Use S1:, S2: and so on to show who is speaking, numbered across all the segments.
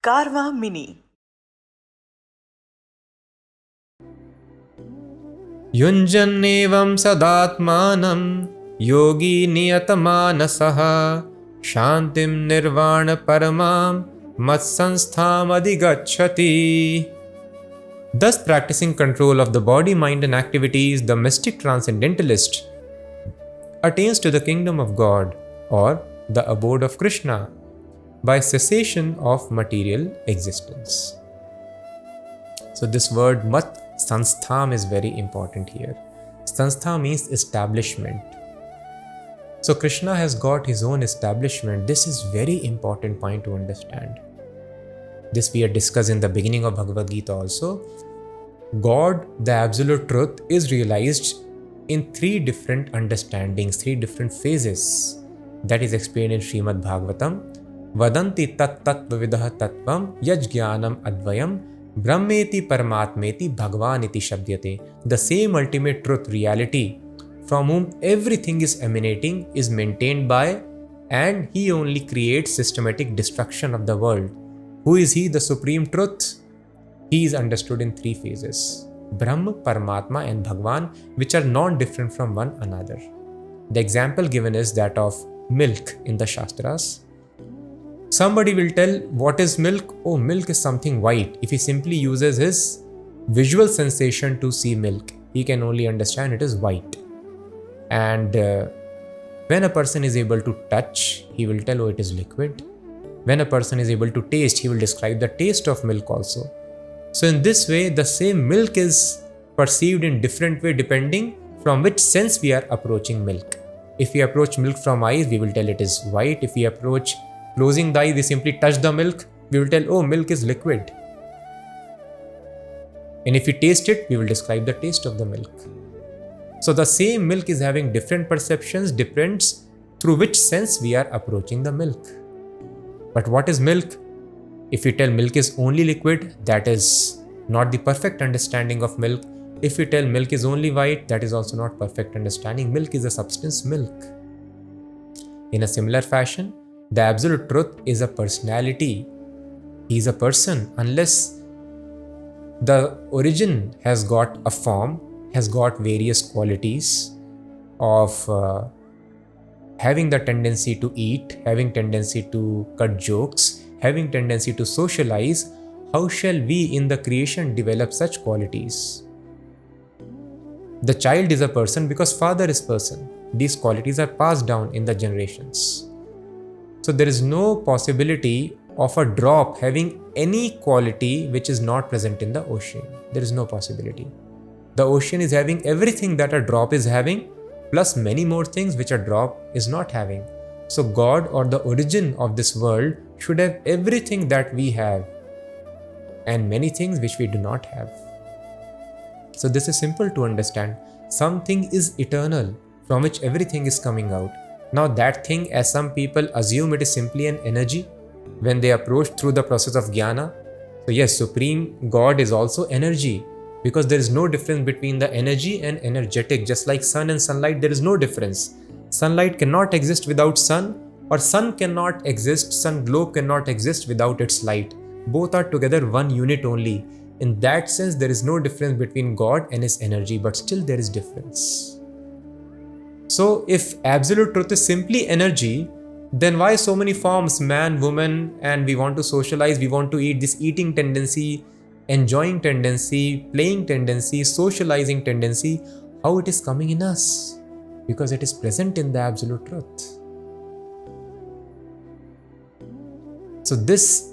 S1: Karma Mini.
S2: युञ्जन्नेवं सदात्मानं योगी नियतमानसः शान्तिं निर्वाणपरमां मत्संस्थामधिगच्छति. Thus practicing control of the body, mind and activities, the mystic transcendentalist attains to the kingdom of God or the abode of Krishna by cessation of material existence. So this word mat sanstham is very important here. Sanstha means establishment. So Krishna has got his own establishment. This is very important point to understand. This we had discussed in the beginning of Bhagavad Gita also. God, the absolute truth, is realized in three different understandings, three different phases. That is explained in Srimad Bhagavatam. Vadanti tat tattvavidah tattvam yaj jnanam advayam brahmeti paramatmeti bhagvaniti shabdyate. The same ultimate truth, reality, from whom everything is emanating, is maintained by, and he only creates systematic destruction of the world. Who is he, the supreme truth? He is understood in three phases: Brahma, Paramatma and Bhagwan, which are non-different from one another. The example given is that of milk in the Shastras. Somebody will tell, what is milk? Oh, milk is something white. If he simply uses his visual sensation to see milk, he can only understand it is white. And when a person is able to touch, he will tell, oh, it is liquid. When a person is able to taste, he will describe the taste of milk also. So in this way, the same milk is perceived in different way depending from which sense we are approaching milk. If we approach milk from eyes, we will tell it is white. If we approach closing the eyes, we simply touch the milk, we will tell, oh, milk is liquid. And if we taste it, we will describe the taste of the milk. So the same milk is having different perceptions, depends through which sense we are approaching the milk. But what is milk? If we tell milk is only liquid, that is not the perfect understanding of milk. If we tell milk is only white, that is also not perfect understanding. Milk is a substance, milk. In a similar fashion, the absolute truth is a personality. He is a person. Unless the origin has got a form, has got various qualities of having the tendency to eat, having tendency to cut jokes, having tendency to socialize, how shall we in the creation develop such qualities? The child is a person because father is person. These qualities are passed down in the generations. So there is no possibility of a drop having any quality which is not present in the ocean. There is no possibility. The ocean is having everything that a drop is having, plus many more things which a drop is not having. So God, or the origin of this world, should have everything that we have and many things which we do not have. So this is simple to understand. Something is eternal from which everything is coming out. Now that thing, as some people assume, it is simply an energy when they approach through the process of jnana. So yes, Supreme God is also energy, because there is no difference between the energy and energetic. Just like sun and sunlight, there is no difference. Sunlight cannot exist without sun, or sun cannot exist, sun globe cannot exist without its light. Both are together one unit only. In that sense, there is no difference between God and his energy, but still there is difference. So if absolute truth is simply energy, then why so many forms, man, woman, and we want to socialize, we want to eat, this eating tendency, enjoying tendency, playing tendency, socializing tendency, how it is coming in us? Because it is present in the absolute truth. So this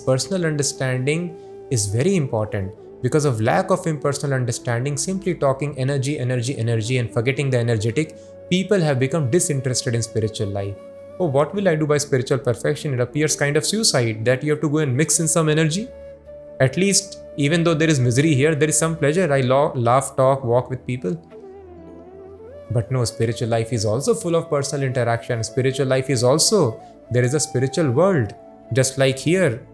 S2: personal understanding is very important. Because of lack of impersonal understanding, simply talking energy, energy, energy and forgetting the energetic, people have become disinterested in spiritual life. Oh, what will I do by spiritual perfection? It appears kind of suicide that you have to go and mix in some energy. At least, even though there is misery here, there is some pleasure. I laugh, talk, walk with people. But no, spiritual life is also full of personal interaction. Spiritual life is also, there is a spiritual world. Just like here,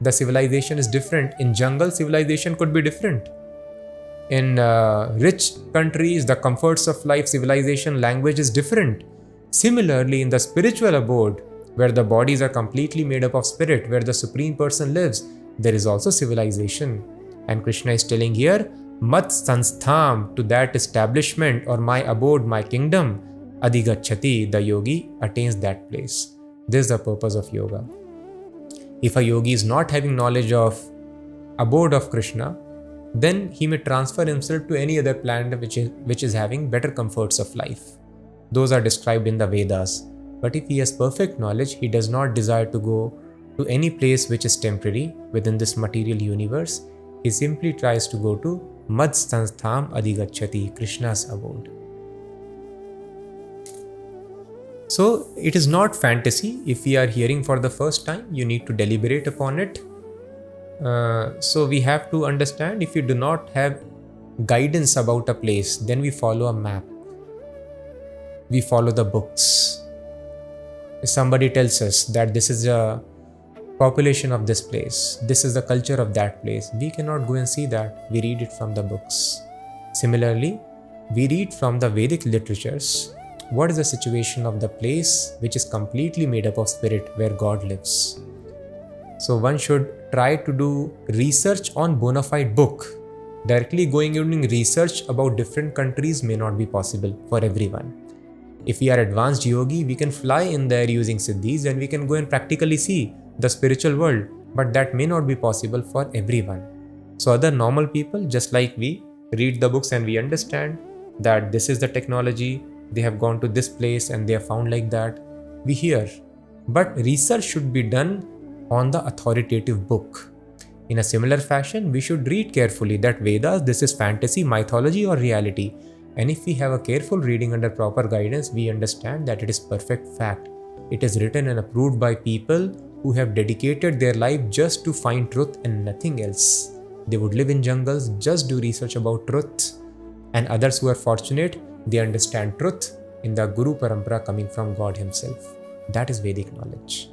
S2: the civilization is different. In jungle, civilization could be different. In rich countries, the comforts of life, civilization, language is different. Similarly, in the spiritual abode, where the bodies are completely made up of spirit, where the Supreme Person lives, there is also civilization. And Krishna is telling here, Mat Sanstham, to that establishment or my abode, my kingdom, Adhigachati, the yogi attains that place. This is the purpose of yoga. If a yogi is not having knowledge of abode of Krishna, then he may transfer himself to any other planet which is having better comforts of life. Those are described in the Vedas. But if he has perfect knowledge, he does not desire to go to any place which is temporary within this material universe. He simply tries to go to Mad Sanstham Adhigachati, Krishna's abode. So it is not fantasy. If we are hearing for the first time, you need to deliberate upon it. So we have to understand, if you do not have guidance about a place, then we follow a map. We follow the books. If somebody tells us that this is a population of this place, this is the culture of that place, we cannot go and see that. We read it from the books. Similarly, we read from the Vedic literatures what is the situation of the place which is completely made up of spirit, where God lives. So one should try to do research on bona fide book. Directly going and doing research about different countries may not be possible for everyone. If we are advanced yogi, we can fly in there using siddhis and we can go and practically see the spiritual world, but that may not be possible for everyone. So other normal people, just like we, read the books and we understand that this is the technology, they have gone to this place and they are found like that. We hear. But research should be done on the authoritative book. In a similar fashion, we should read carefully that Vedas, this is fantasy, mythology or reality. And if we have a careful reading under proper guidance, we understand that it is perfect fact. It is written and approved by people who have dedicated their life just to find truth and nothing else. They would live in jungles, just do research about truth. And others who are fortunate, they understand truth in the Guru Parampara coming from God himself. That is Vedic knowledge.